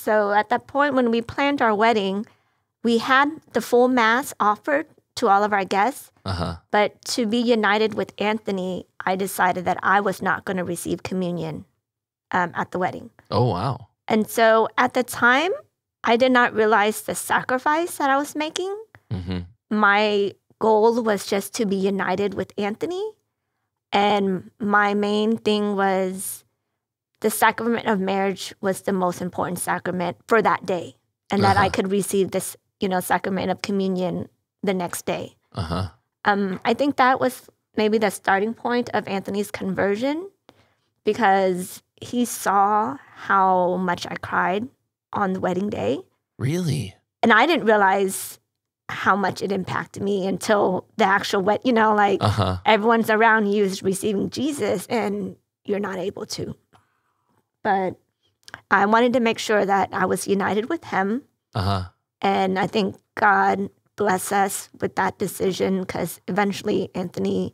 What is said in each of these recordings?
So at that point, when we planned our wedding, we had the full mass offered to all of our guests. But to be united with Anthony, I decided that I was not going to receive communion at the wedding. Oh, wow. And so at the time, I did not realize the sacrifice that I was making. My goal was just to be united with Anthony. And my main thing was the sacrament of marriage was the most important sacrament for that day. And that I could receive this, sacrament of communion the next day. I think that was maybe the starting point of Anthony's conversion, because he saw how much I cried on the wedding day. Really? And I didn't realize how much it impacted me until the actual everyone's around you is receiving Jesus and you're not able to. But I wanted to make sure that I was united with him. And I think God bless us with that decision, because eventually Anthony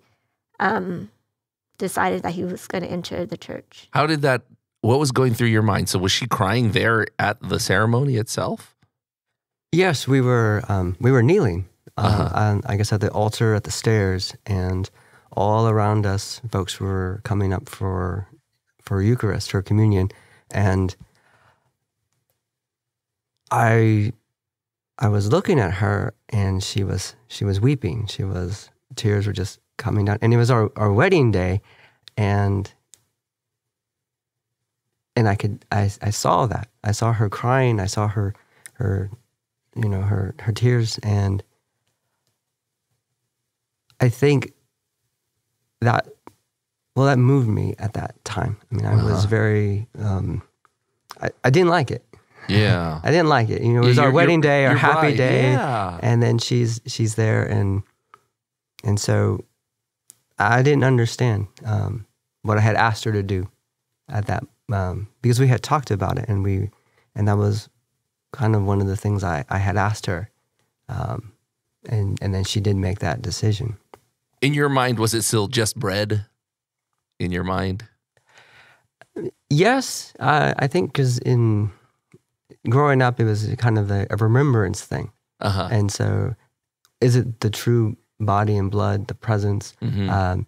decided that he was going to enter the church. What was going through your mind? So was she crying there at the ceremony itself? Yes, we were kneeling, I guess, at the altar at the stairs, and all around us, folks were coming up for Eucharist, for communion, and I was looking at her, and she was weeping. Tears were just coming down, and it was our wedding day, and I saw that. I saw her crying. I saw her tears, and I think that moved me at that time. I mean, I was very, I didn't like it. Yeah. I didn't like it. It was our wedding day, our happy day. Yeah. And then she's there, and so I didn't understand what I had asked her to do at that, because we had talked about it, and that was kind of one of the things I had asked her. And then she did make that decision. In your mind, was it still just bread? In your mind? Yes, I think because in growing up, it was kind of a remembrance thing. And so, is it the true body and blood, the presence? And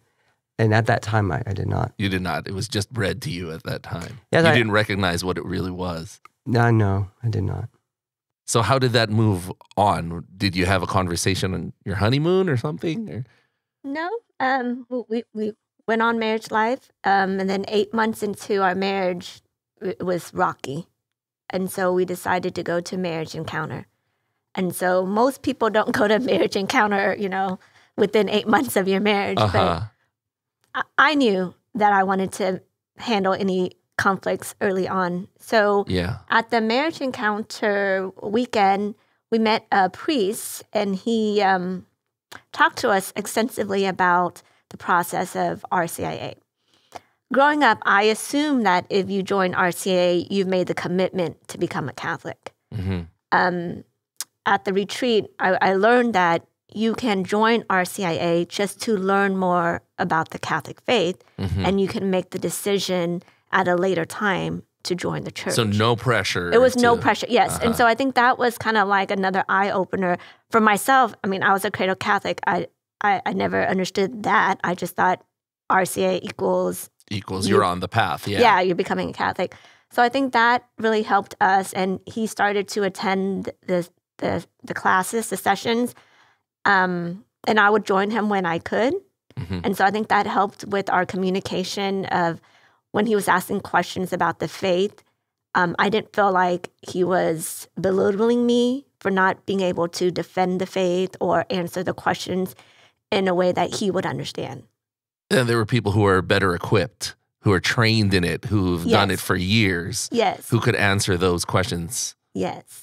at that time, I did not. You did not. It was just bread to you at that time. Yes, you didn't recognize what it really was. No, I did not. So how did that move on? Did you have a conversation on your honeymoon or something? Or? No. We went on marriage life, and then 8 months into our marriage, it was rocky. And so we decided to go to marriage encounter. And so most people don't go to marriage encounter, within 8 months of your marriage. But I knew that I wanted to handle any conflicts early on. So at the marriage encounter weekend, we met a priest, and he talked to us extensively about the process of RCIA. Growing up, I assumed that if you join RCIA, you've made the commitment to become a Catholic. At the retreat, I learned that you can join RCIA just to learn more about the Catholic faith, and you can make the decision at a later time to join the church. So no pressure. It was no pressure, yes. And so I think that was kind of like another eye-opener for myself. I mean, I was a cradle Catholic. I never understood that. I just thought RCIA equals you're on the path, Yeah, you're becoming a Catholic. So I think that really helped us, and he started to attend the classes, the sessions, and I would join him when I could. And so I think that helped with our communication of when he was asking questions about the faith. I didn't feel like he was belittling me for not being able to defend the faith or answer the questions in a way that he would understand. And there were people who are better equipped, who are trained in it, who've done it for years, who could answer those questions. Yes.